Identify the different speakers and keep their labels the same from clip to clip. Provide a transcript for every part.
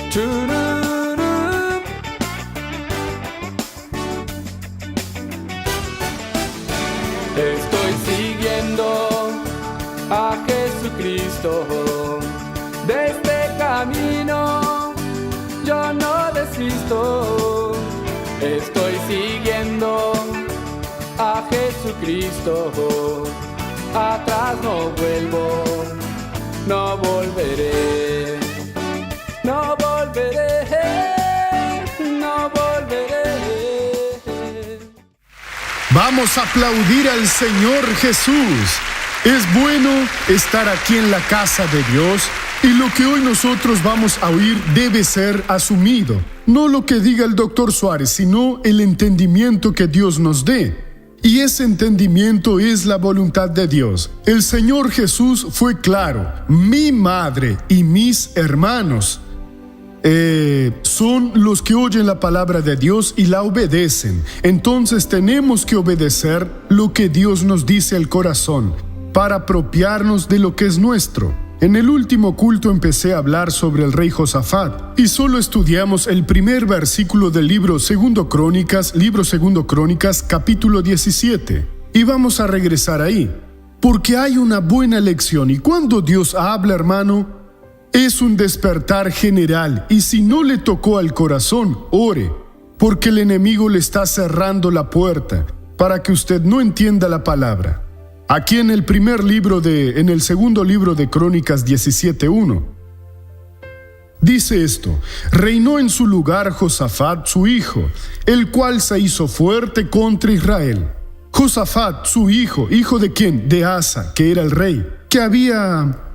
Speaker 1: Chururú. Estoy siguiendo a Jesucristo. De este camino yo no desisto. Estoy siguiendo a Jesucristo. Atrás no vuelvo, no volveré, no volveré, no volveré.
Speaker 2: Vamos a aplaudir al Señor Jesús. Es bueno estar aquí en la casa de Dios, y lo que hoy nosotros vamos a oír debe ser asumido. No lo que diga el Dr. Suárez, sino el entendimiento que Dios nos dé. Y ese entendimiento es la voluntad de Dios. El Señor Jesús fue claro: mi madre y mis hermanos son los que oyen la palabra de Dios y la obedecen. Entonces tenemos que obedecer lo que Dios nos dice al corazón para apropiarnos de lo que es nuestro. En el último culto empecé a hablar sobre el rey Josafat y solo estudiamos el primer versículo del libro Segundo Crónicas, capítulo 17. Y vamos a regresar ahí, porque hay una buena lección. Y cuando Dios habla, hermano, es un despertar general. Y si no le tocó al corazón, ore, porque el enemigo le está cerrando la puerta para que usted no entienda la palabra. Aquí en el segundo libro de Crónicas 17:1, dice esto: reinó en su lugar Josafat su hijo, el cual se hizo fuerte contra Israel. Josafat, su hijo ¿de quién? De Asa, que era el rey, que había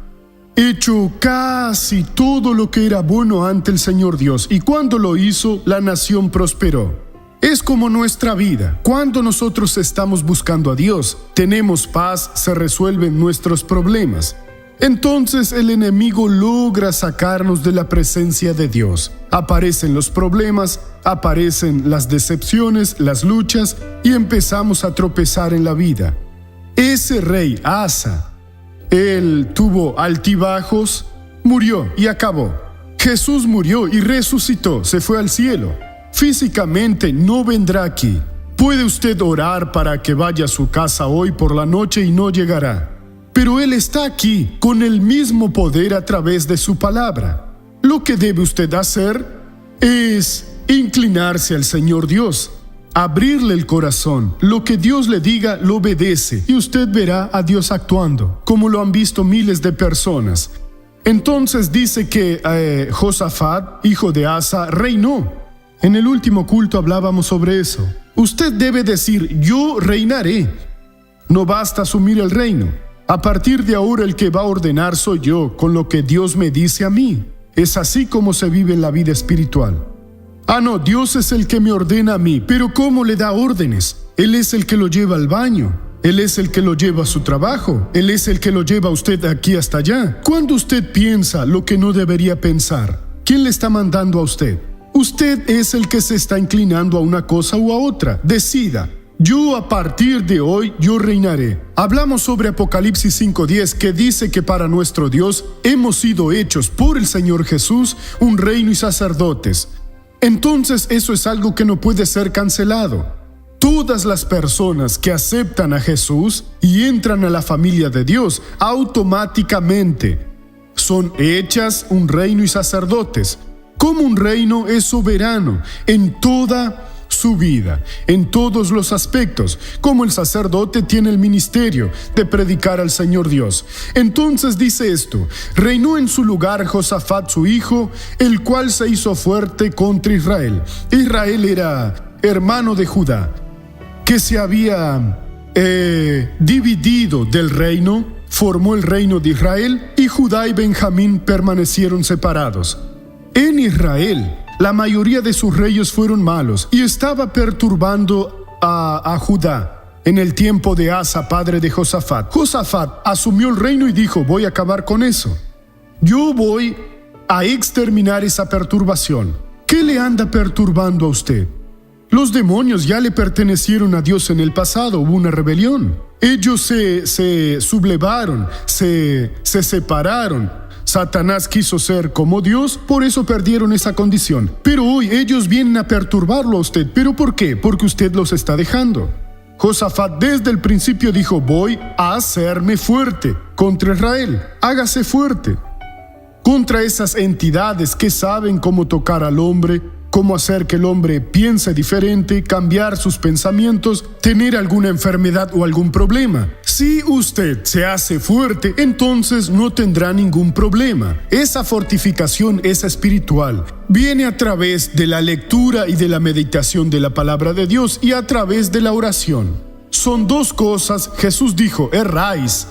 Speaker 2: hecho casi todo lo que era bueno ante el Señor Dios, y cuando lo hizo, la nación prosperó. Es como nuestra vida. Cuando nosotros estamos buscando a Dios, tenemos paz, se resuelven nuestros problemas. Entonces el enemigo logra sacarnos de la presencia de Dios. Aparecen los problemas, aparecen las decepciones, las luchas, y empezamos a tropezar en la vida. Ese rey Asa, él tuvo altibajos, murió y acabó. Jesús murió y resucitó, se fue al cielo. Físicamente no vendrá aquí. Puede usted orar para que vaya a su casa hoy por la noche y no llegará. Pero Él está aquí con el mismo poder a través de su palabra. Lo que debe usted hacer es inclinarse al Señor Dios, abrirle el corazón. Lo que Dios le diga, lo obedece, y usted verá a Dios actuando, como lo han visto miles de personas. Entonces dice que Josafat, hijo de Asa, reinó. En el último culto hablábamos sobre eso. Usted debe decir: yo reinaré. No basta asumir el reino. A partir de ahora el que va a ordenar soy yo, con lo que Dios me dice a mí. Es así como se vive en la vida espiritual. No, Dios es el que me ordena a mí. Pero ¿cómo le da órdenes? Él es el que lo lleva al baño. Él es el que lo lleva a su trabajo. Él es el que lo lleva a usted aquí hasta allá. Cuando usted piensa lo que no debería pensar, ¿quién le está mandando a usted? Usted es el que se está inclinando a una cosa u a otra. Decida: yo a partir de hoy, yo reinaré. Hablamos sobre Apocalipsis 5:10, que dice que para nuestro Dios hemos sido hechos por el Señor Jesús un reino y sacerdotes. Entonces eso es algo que no puede ser cancelado. Todas las personas que aceptan a Jesús y entran a la familia de Dios, automáticamente son hechas un reino y sacerdotes. Como un reino es soberano en toda su vida, en todos los aspectos, como el sacerdote tiene el ministerio de predicar al Señor Dios. Entonces dice esto: reinó en su lugar Josafat su hijo, el cual se hizo fuerte contra Israel. Israel era hermano de Judá, que se había dividido del reino, formó el reino de Israel, y Judá y Benjamín permanecieron separados. En Israel, la mayoría de sus reyes fueron malos y estaba perturbando a Judá en el tiempo de Asa, padre de Josafat. Josafat asumió el reino y dijo: voy a acabar con eso. Yo voy a exterminar esa perturbación. ¿Qué le anda perturbando a usted? Los demonios ya le pertenecieron a Dios en el pasado, hubo una rebelión. Ellos se sublevaron, se separaron, Satanás quiso ser como Dios, por eso perdieron esa condición. Pero hoy ellos vienen a perturbarlo a usted. ¿Pero por qué? Porque usted los está dejando. Josafat desde el principio dijo: voy a hacerme fuerte contra Israel. Hágase fuerte contra esas entidades que saben cómo tocar al hombre, cómo hacer que el hombre piense diferente, cambiar sus pensamientos, tener alguna enfermedad o algún problema. Si usted se hace fuerte, entonces no tendrá ningún problema. Esa fortificación es espiritual. Viene a través de la lectura y de la meditación de la palabra de Dios y a través de la oración. Son dos cosas. Jesús dijo: erráis,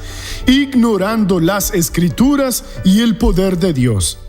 Speaker 2: ignorando las Escrituras y el poder de Dios.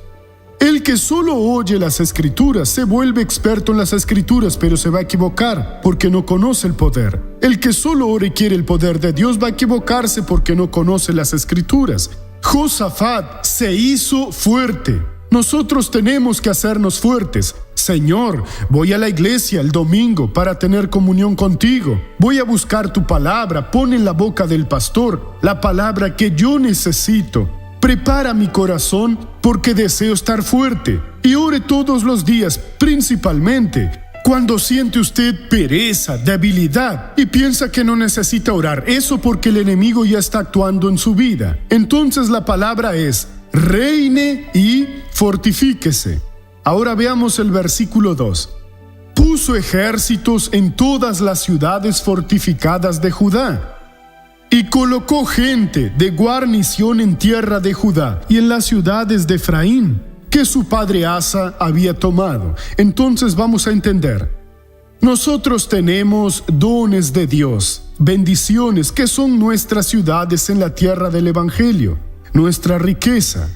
Speaker 2: El que solo oye las Escrituras se vuelve experto en las Escrituras, pero se va a equivocar porque no conoce el poder. El que solo ora y quiere el poder de Dios va a equivocarse porque no conoce las Escrituras. Josafat se hizo fuerte. Nosotros tenemos que hacernos fuertes. Señor, voy a la iglesia el domingo para tener comunión contigo. Voy a buscar tu palabra. Pon en la boca del pastor la palabra que yo necesito. Prepara mi corazón porque deseo estar fuerte. Y ore todos los días, principalmente cuando siente usted pereza, debilidad y piensa que no necesita orar. Eso porque el enemigo ya está actuando en su vida. Entonces la palabra es: reine y fortifíquese. Ahora veamos el versículo 2. Puso ejércitos en todas las ciudades fortificadas de Judá y colocó gente de guarnición en tierra de Judá y en las ciudades de Efraín, que su padre Asa había tomado. Entonces vamos a entender. Nosotros tenemos dones de Dios, bendiciones que son nuestras ciudades en la tierra del Evangelio, nuestra riqueza.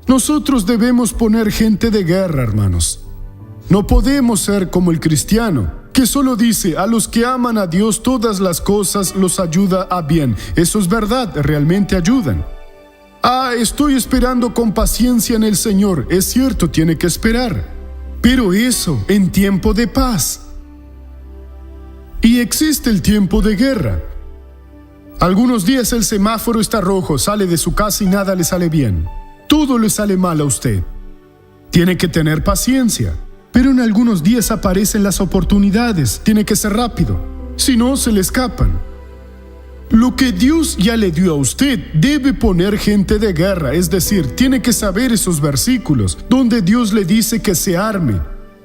Speaker 2: Nosotros debemos poner gente de guerra, hermanos. No podemos ser como el cristiano, que solo dice: a los que aman a Dios todas las cosas los ayuda a bien. Eso es verdad, realmente ayudan. Estoy esperando con paciencia en el Señor. Es cierto, tiene que esperar. Pero eso en tiempo de paz. Y existe el tiempo de guerra. Algunos días el semáforo está rojo, sale de su casa y nada le sale bien. Todo le sale mal a usted. Tiene que tener paciencia. Pero en algunos días aparecen las oportunidades. Tiene que ser rápido. Si no, se le escapan. Lo que Dios ya le dio a usted, debe poner gente de guerra. Es decir, tiene que saber esos versículos donde Dios le dice que se arme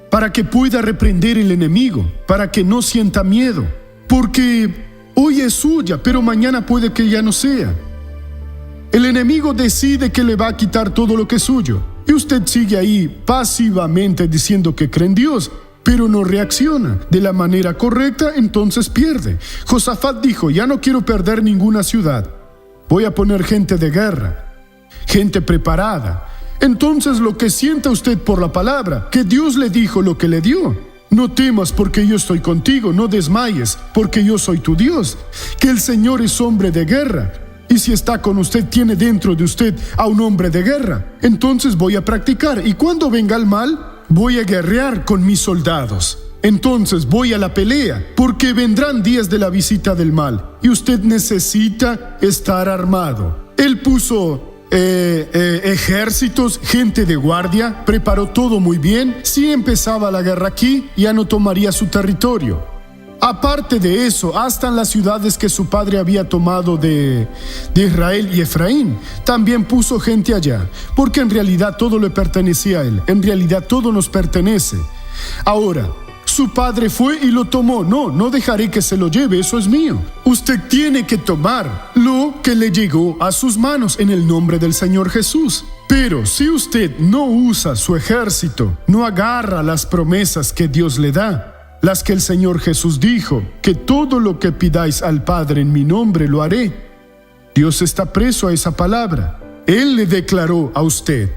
Speaker 2: para que pueda reprender el enemigo, para que no sienta miedo. Porque hoy es suya, pero mañana puede que ya no sea. El enemigo decide que le va a quitar todo lo que es suyo. Y usted sigue ahí pasivamente diciendo que cree en Dios, pero no reacciona de la manera correcta, entonces pierde. Josafat dijo: ya no quiero perder ninguna ciudad. Voy a poner gente de guerra, gente preparada. Entonces lo que sienta usted por la palabra, que Dios le dijo lo que le dio. No temas porque yo estoy contigo, no desmayes porque yo soy tu Dios. Que el Señor es hombre de guerra. Y si está con usted, tiene dentro de usted a un hombre de guerra. Entonces voy a practicar. Y cuando venga el mal, voy a guerrear con mis soldados. Entonces voy a la pelea, porque vendrán días de la visita del mal. Y usted necesita estar armado. Él puso ejércitos, gente de guardia, preparó todo muy bien. Si empezaba la guerra aquí, ya no tomaría su territorio. Aparte de eso, hasta en las ciudades que su padre había tomado de Israel y Efraín, también puso gente allá, porque en realidad todo le pertenecía a él, en realidad todo nos pertenece. Ahora, su padre fue y lo tomó. No dejaré que se lo lleve, eso es mío. Usted tiene que tomar lo que le llegó a sus manos en el nombre del Señor Jesús. Pero si usted no usa su ejército, no agarra las promesas que Dios le da, las que el Señor Jesús dijo, que todo lo que pidáis al Padre en mi nombre lo haré. Dios está preso a esa palabra. Él le declaró a usted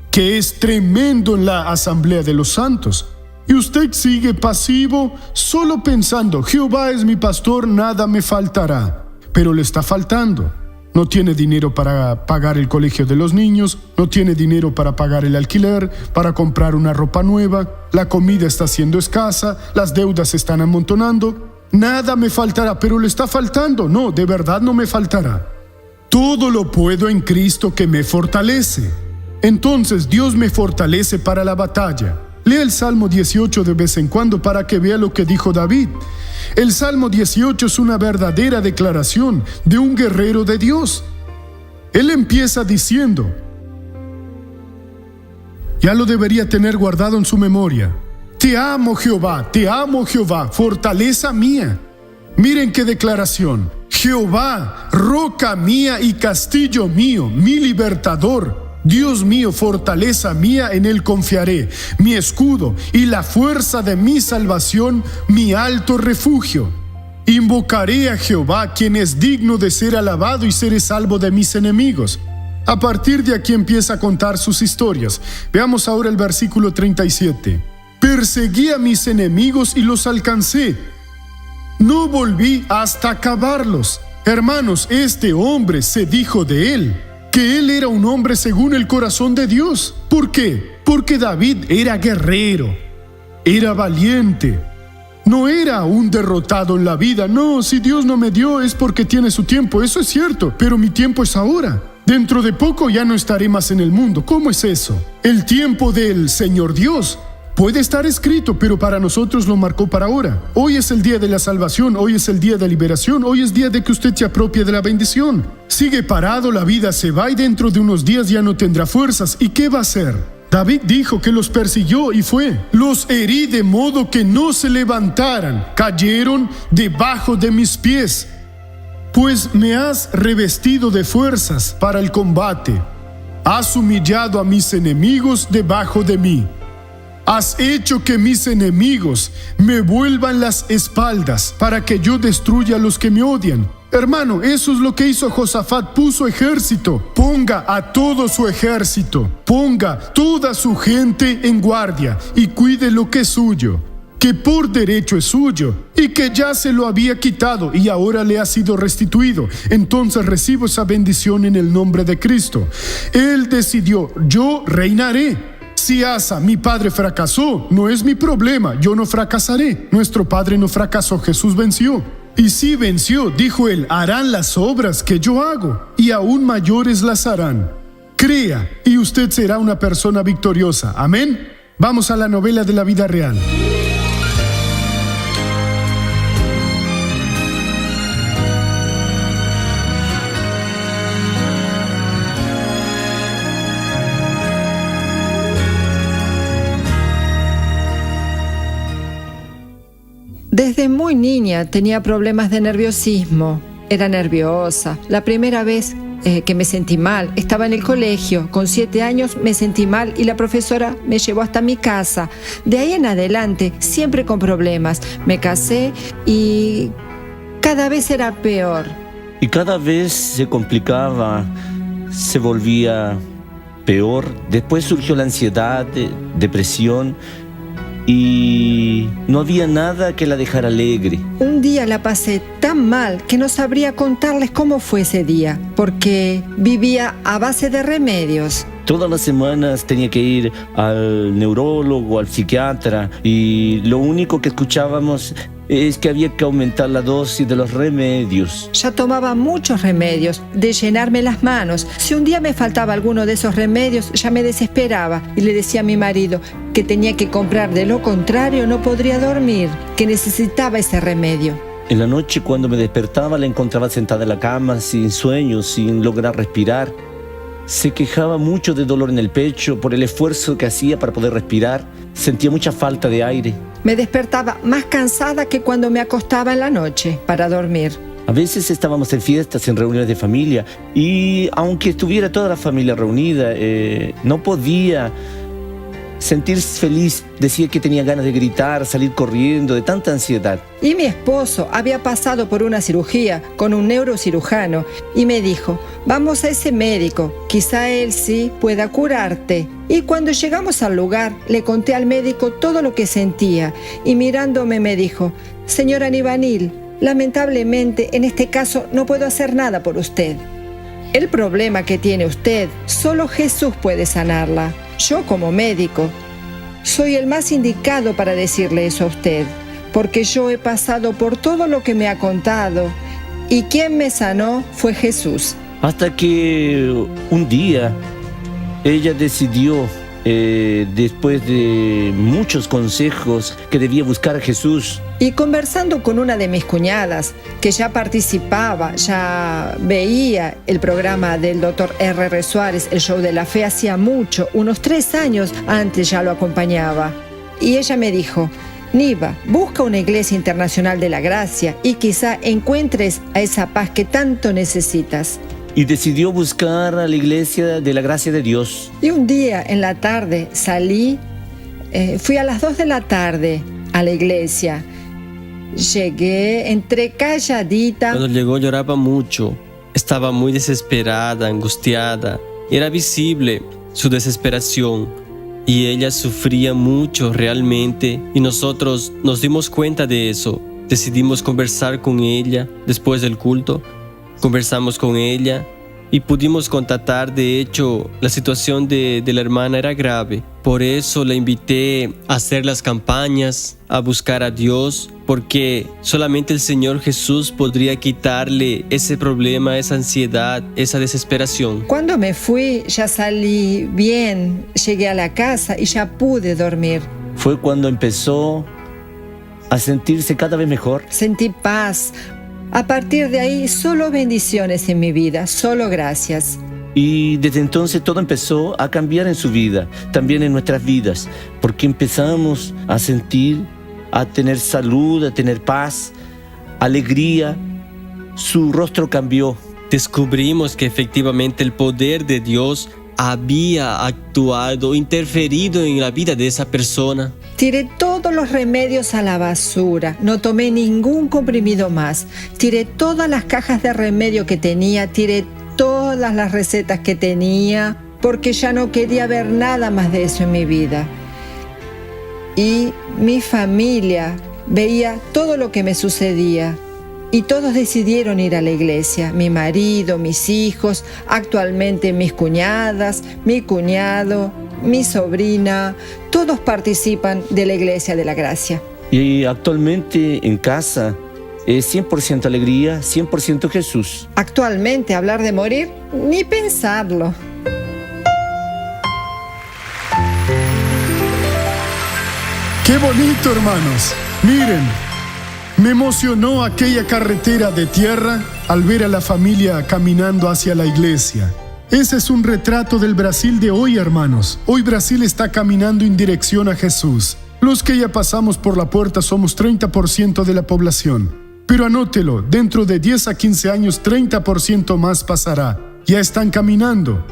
Speaker 2: que es tremendo en la asamblea de los santos. Y usted sigue pasivo, solo pensando: Jehová es mi pastor, nada me faltará. Pero le está faltando. No tiene dinero para pagar el colegio de los niños, no tiene dinero para pagar el alquiler, para comprar una ropa nueva, la comida está siendo escasa, las deudas se están amontonando. Nada me faltará, pero le está faltando. No, de verdad no me faltará. Todo lo puedo en Cristo que me fortalece. entonces Dios me fortalece para la batalla. Lea el Salmo 18 de vez en cuando para que vea lo que dijo David. El Salmo 18 es una verdadera declaración de un guerrero de Dios. Él empieza diciendo, ya lo debería tener guardado en su memoria: te amo Jehová, fortaleza mía. Miren qué declaración: Jehová, roca mía y castillo mío, mi libertador. Dios mío, fortaleza mía, en él confiaré, mi escudo y la fuerza de mi salvación, mi alto refugio. Invocaré a Jehová, quien es digno de ser alabado, y seré salvo de mis enemigos. A partir de aquí empieza a contar sus historias. Veamos ahora el versículo 37. Perseguí a mis enemigos y los alcancé. No volví hasta acabarlos. Hermanos, este hombre se dijo de él que él era un hombre según el corazón de Dios. ¿Por qué? Porque David era guerrero, era valiente, no era un derrotado en la vida. No, si Dios no me dio es porque tiene su tiempo, eso es cierto, pero mi tiempo es ahora. Dentro de poco ya no estaré más en el mundo. ¿Cómo es eso? El tiempo del Señor Dios puede estar escrito, pero para nosotros lo marcó para ahora. Hoy es el día de la salvación, hoy es el día de liberación, hoy es día de que usted se apropie de la bendición. Sigue parado, la vida se va y dentro de unos días ya no tendrá fuerzas. ¿Y qué va a hacer? David dijo que los persiguió y fue. Los herí de modo que no se levantaran, cayeron debajo de mis pies. Pues me has revestido de fuerzas para el combate. Has humillado a mis enemigos debajo de mí. Has hecho que mis enemigos me vuelvan las espaldas para que yo destruya a los que me odian. Hermano, eso es lo que hizo Josafat, puso ejército. Ponga a todo su ejército, ponga toda su gente en guardia y cuide lo que es suyo, que por derecho es suyo y que ya se lo había quitado y ahora le ha sido restituido. Entonces recibo esa bendición en el nombre de Cristo. Él decidió: yo reinaré. Si Asa, mi padre, fracasó, no es mi problema, yo no fracasaré. Nuestro padre no fracasó, Jesús venció. Y si venció, dijo él, harán las obras que yo hago, y aún mayores las harán. Crea, y usted será una persona victoriosa. Amén. Vamos a la novela de la vida real.
Speaker 3: Desde muy niña tenía problemas de nerviosismo. Era nerviosa. La primera vez que me sentí mal estaba en el colegio. Con 7 años me sentí mal y la profesora me llevó hasta mi casa. De ahí en adelante, siempre con problemas. Me casé y cada vez era peor.
Speaker 4: Y cada vez se complicaba, se volvía peor. Después surgió la ansiedad, depresión, y no había nada que la dejara alegre.
Speaker 3: Un día la pasé tan mal que no sabría contarles cómo fue ese día, porque vivía a base de remedios.
Speaker 4: Todas las semanas tenía que ir al neurólogo, al psiquiatra, y lo único que escuchábamos es que había que aumentar la dosis de los remedios.
Speaker 3: Ya tomaba muchos remedios, de llenarme las manos. Si un día me faltaba alguno de esos remedios, ya me desesperaba y le decía a mi marido que tenía que comprar, de lo contrario no podría dormir, que necesitaba ese remedio.
Speaker 4: En la noche, cuando me despertaba, la encontraba sentada en la cama, sin sueño, sin lograr respirar. Se quejaba mucho de dolor en el pecho por el esfuerzo que hacía para poder respirar. Sentía mucha falta de aire.
Speaker 3: Me despertaba más cansada que cuando me acostaba en la noche para dormir.
Speaker 4: A veces estábamos en fiestas, en reuniones de familia, y aunque estuviera toda la familia reunida, no podía sentirse feliz. Decía que tenía ganas de gritar, salir corriendo, de tanta ansiedad.
Speaker 3: Y mi esposo había pasado por una cirugía con un neurocirujano y me dijo: vamos a ese médico, quizá él sí pueda curarte. Y cuando llegamos al lugar, le conté al médico todo lo que sentía y mirándome me dijo: señora Nivanil, lamentablemente en este caso no puedo hacer nada por usted. El problema que tiene usted, solo Jesús puede sanarla. Yo, como médico, soy el más indicado para decirle eso a usted, porque yo he pasado por todo lo que me ha contado y quien me sanó fue Jesús.
Speaker 4: Hasta que un día ella decidió, después de muchos consejos, que debía buscar a Jesús.
Speaker 3: Y conversando con una de mis cuñadas, que ya participaba, ya veía el programa del Dr. R.R. Suárez, el Show de la Fe, hacía mucho, unos 3 años antes ya lo acompañaba. Y ella me dijo: Niva, busca una iglesia internacional de la gracia y quizá encuentres a esa paz que tanto necesitas.
Speaker 4: Y decidió buscar a la iglesia de la gracia de Dios.
Speaker 3: Y un día en la tarde salí, fui a las 2 de la tarde a la iglesia. Llegué, entré calladita.
Speaker 5: Cuando llegó lloraba mucho, estaba muy desesperada, angustiada. Era visible su desesperación y ella sufría mucho realmente, y nosotros nos dimos cuenta de eso. Decidimos conversar con ella después del culto. Conversamos con ella y pudimos constatar, de hecho, la situación de la hermana era grave. Por eso la invité a hacer las campañas, a buscar a Dios, porque solamente el Señor Jesús podría quitarle ese problema, esa ansiedad, esa desesperación.
Speaker 3: Cuando me fui, ya salí bien, llegué a la casa y ya pude dormir.
Speaker 4: Fue cuando empezó a sentirse cada vez mejor.
Speaker 3: Sentí paz. A partir de ahí, solo bendiciones en mi vida, solo gracias.
Speaker 4: Y desde entonces todo empezó a cambiar en su vida, también en nuestras vidas, porque empezamos a sentir, a tener salud, a tener paz, alegría. Su rostro cambió.
Speaker 5: Descubrimos que efectivamente el poder de Dios había actuado, interferido en la vida de esa persona.
Speaker 3: Tiré todos los remedios a la basura, no tomé ningún comprimido más. Tiré todas las cajas de remedio que tenía, tiré todas las recetas que tenía, porque ya no quería ver nada más de eso en mi vida. Y mi familia veía todo lo que me sucedía. Y todos decidieron ir a la iglesia, mi marido, mis hijos, actualmente mis cuñadas, mi cuñado, mi sobrina, todos participan de la iglesia de la gracia.
Speaker 4: Y actualmente en casa es 100% alegría, 100% Jesús.
Speaker 3: Actualmente hablar de morir, ni pensarlo.
Speaker 2: ¡Qué bonito, hermanos! Miren, me emocionó aquella carretera de tierra al ver a la familia caminando hacia la iglesia. Ese es un retrato del Brasil de hoy, hermanos. Hoy Brasil está caminando en dirección a Jesús. Los que ya pasamos por la puerta somos 30% de la población. Pero anótelo, dentro de 10 a 15 años 30% más pasará. Ya están caminando.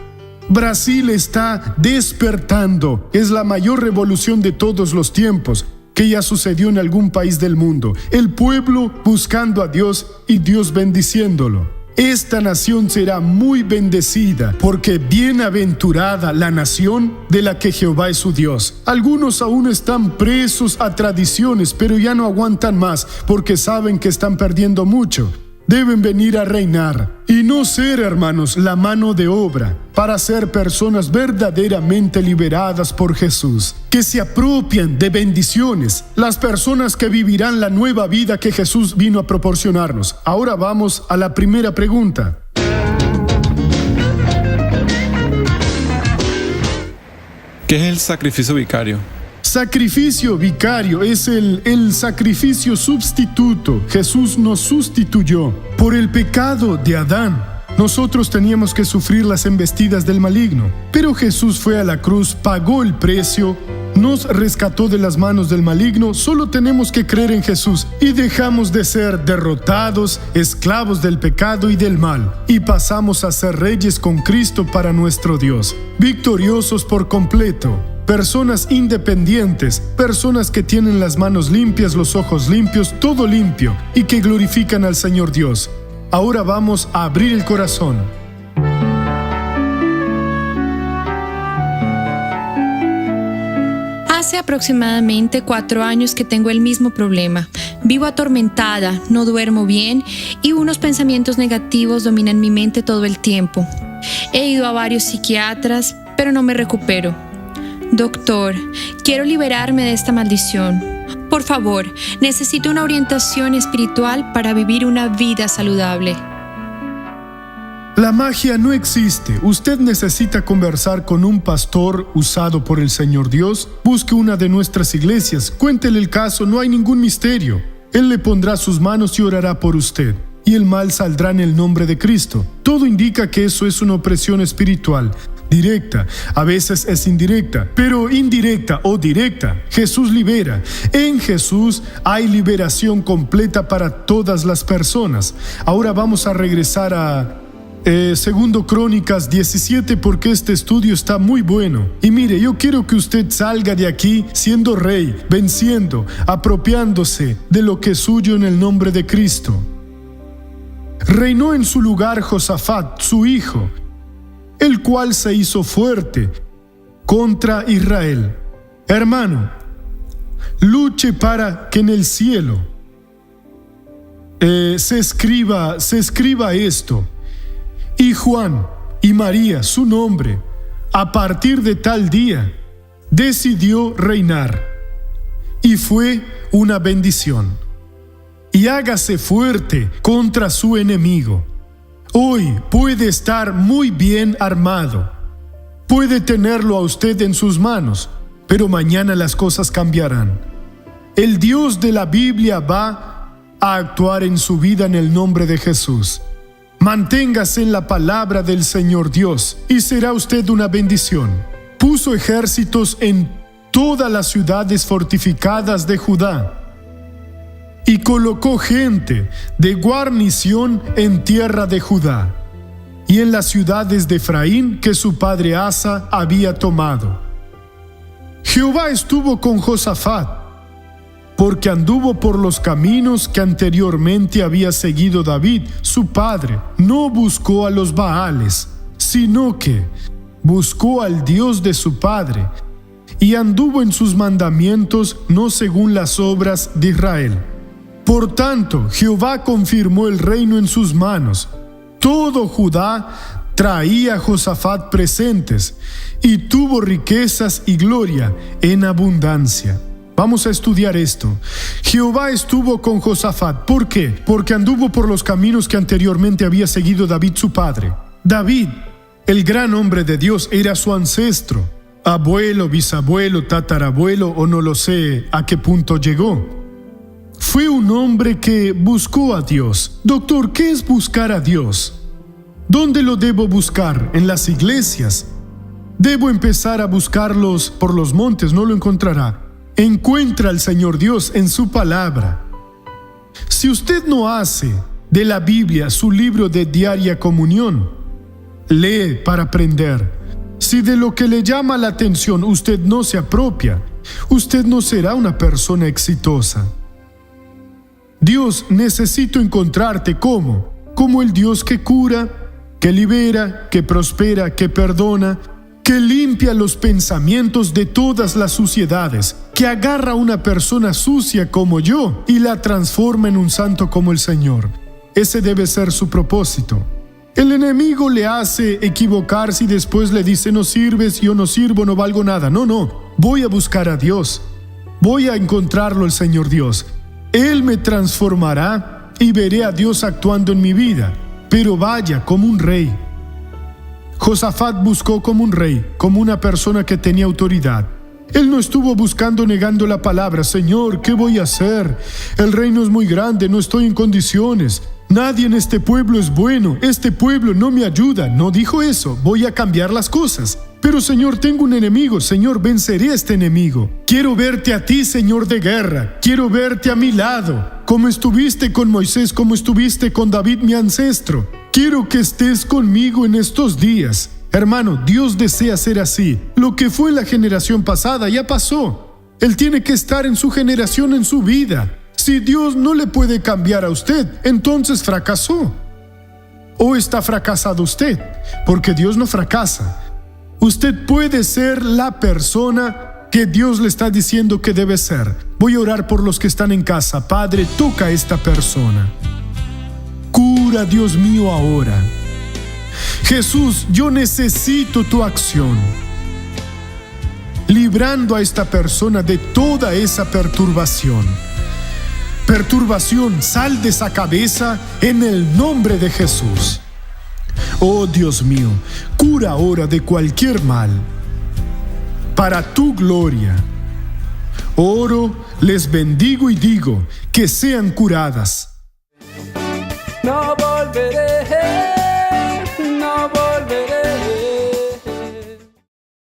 Speaker 2: Brasil está despertando. Es la mayor revolución de todos los tiempos que ya sucedió en algún país del mundo. El pueblo buscando a Dios y Dios bendiciéndolo. Esta nación será muy bendecida, porque bienaventurada la nación de la que Jehová es su Dios. Algunos aún están presos a tradiciones, pero ya no aguantan más, porque saben que están perdiendo mucho. Deben venir a reinar y no ser, hermanos, la mano de obra para ser personas verdaderamente liberadas por Jesús, que se apropian de bendiciones, las personas que vivirán la nueva vida que Jesús vino a proporcionarnos. Ahora vamos a la primera pregunta.
Speaker 1: ¿Qué es el sacrificio vicario?
Speaker 2: Sacrificio vicario es el sacrificio sustituto. Jesús nos sustituyó por el pecado de Adán. Nosotros teníamos que sufrir las embestidas del maligno, pero Jesús fue a la cruz, pagó el precio, nos rescató de las manos del maligno. Solo tenemos que creer en Jesús y dejamos de ser derrotados, esclavos del pecado y del mal, y pasamos a ser reyes con Cristo para nuestro Dios, victoriosos por completo. Personas independientes, personas que tienen las manos limpias, los ojos limpios, todo limpio, y que glorifican al Señor Dios. Ahora vamos a abrir el corazón.
Speaker 6: Hace aproximadamente 4 años que tengo el mismo problema. Vivo atormentada, no duermo bien y unos pensamientos negativos dominan mi mente todo el tiempo. He ido a varios psiquiatras, pero no me recupero. Doctor, quiero liberarme de esta maldición. Por favor, necesito una orientación espiritual para vivir una vida saludable.
Speaker 2: La magia no existe. Usted necesita conversar con un pastor usado por el Señor Dios. Busque una de nuestras iglesias, cuéntele el caso, no hay ningún misterio. Él le pondrá sus manos y orará por usted, y el mal saldrá en el nombre de Cristo. Todo indica que eso es una opresión espiritual, directa, a veces es indirecta, pero indirecta o directa, Jesús libera. En Jesús hay liberación completa para todas las personas. Ahora vamos a regresar a Segundo Crónicas 17, porque este estudio está muy bueno. Y mire, yo quiero que usted salga de aquí siendo rey, venciendo, apropiándose de lo que es suyo en el nombre de Cristo. Reinó en su lugar Josafat, su hijo, el cual se hizo fuerte contra Israel. Hermano, luche para que en el cielo se escriba esto. Y Juan y María, su nombre, a partir de tal día, decidió reinar. Y fue una bendición. Y hágase fuerte contra su enemigo. Hoy puede estar muy bien armado. Puede tenerlo a usted en sus manos, pero mañana las cosas cambiarán. El Dios de la Biblia va a actuar en su vida en el nombre de Jesús. Manténgase en la palabra del Señor Dios y será usted una bendición. Puso ejércitos en todas las ciudades fortificadas de Judá y colocó gente de guarnición en tierra de Judá y en las ciudades de Efraín que su padre Asa había tomado. Jehová estuvo con Josafat, porque anduvo por los caminos que anteriormente había seguido David, su padre. No buscó a los Baales, sino que buscó al Dios de su padre, y anduvo en sus mandamientos, no según las obras de Israel. Por tanto, Jehová confirmó el reino en sus manos. Todo Judá traía a Josafat presentes, y tuvo riquezas y gloria en abundancia. Vamos a estudiar esto. Jehová estuvo con Josafat. ¿Por qué? Porque anduvo por los caminos que anteriormente había seguido David su padre. David, el gran hombre de Dios, era su ancestro, abuelo, bisabuelo, tatarabuelo, o no lo sé a qué punto llegó. Fue un hombre que buscó a Dios. Doctor, ¿qué es buscar a Dios? ¿Dónde lo debo buscar? ¿En las iglesias? Debo empezar a buscarlos por los montes, no lo encontrará. Encuentra al Señor Dios en su palabra. Si usted no hace de la Biblia su libro de diaria comunión, lee para aprender. Si de lo que le llama la atención usted no se apropia, usted no será una persona exitosa. Dios, necesito encontrarte como el Dios que cura, que libera, que prospera, que perdona, que limpia los pensamientos de todas las suciedades, que agarra a una persona sucia como yo y la transforma en un santo como el Señor. Ese debe ser su propósito. El enemigo le hace equivocarse y después le dice: no sirves, yo no sirvo, no valgo nada. No, voy a buscar a Dios. Voy a encontrarlo el Señor Dios. Él me transformará y veré a Dios actuando en mi vida. Pero vaya como un rey. Josafat buscó como un rey, como una persona que tenía autoridad. Él no estuvo buscando negando la palabra. Señor, ¿qué voy a hacer? El reino es muy grande, no estoy en condiciones. Nadie en este pueblo es bueno, este pueblo no me ayuda. No dijo eso, voy a cambiar las cosas. Pero Señor, tengo un enemigo. Señor, venceré a este enemigo. Quiero verte a ti, Señor de guerra. Quiero verte a mi lado, como estuviste con Moisés, como estuviste con David, mi ancestro. Quiero que estés conmigo en estos días. Hermano, Dios desea ser así. Lo que fue la generación pasada ya pasó. Él tiene que estar en su generación, en su vida. Si Dios no le puede cambiar a usted, entonces fracasó. ¿O está fracasado usted? Porque Dios no fracasa. Usted puede ser la persona que Dios le está diciendo que debe ser. Voy a orar por los que están en casa. Padre, toca a esta persona. Cura, Dios mío, ahora. Jesús, yo necesito tu acción, librando a esta persona de toda esa perturbación. Sal de esa cabeza en el nombre de Jesús. Oh Dios mío, cura ahora de cualquier mal, para tu gloria. Oro, les bendigo y digo que sean curadas.
Speaker 7: No volveré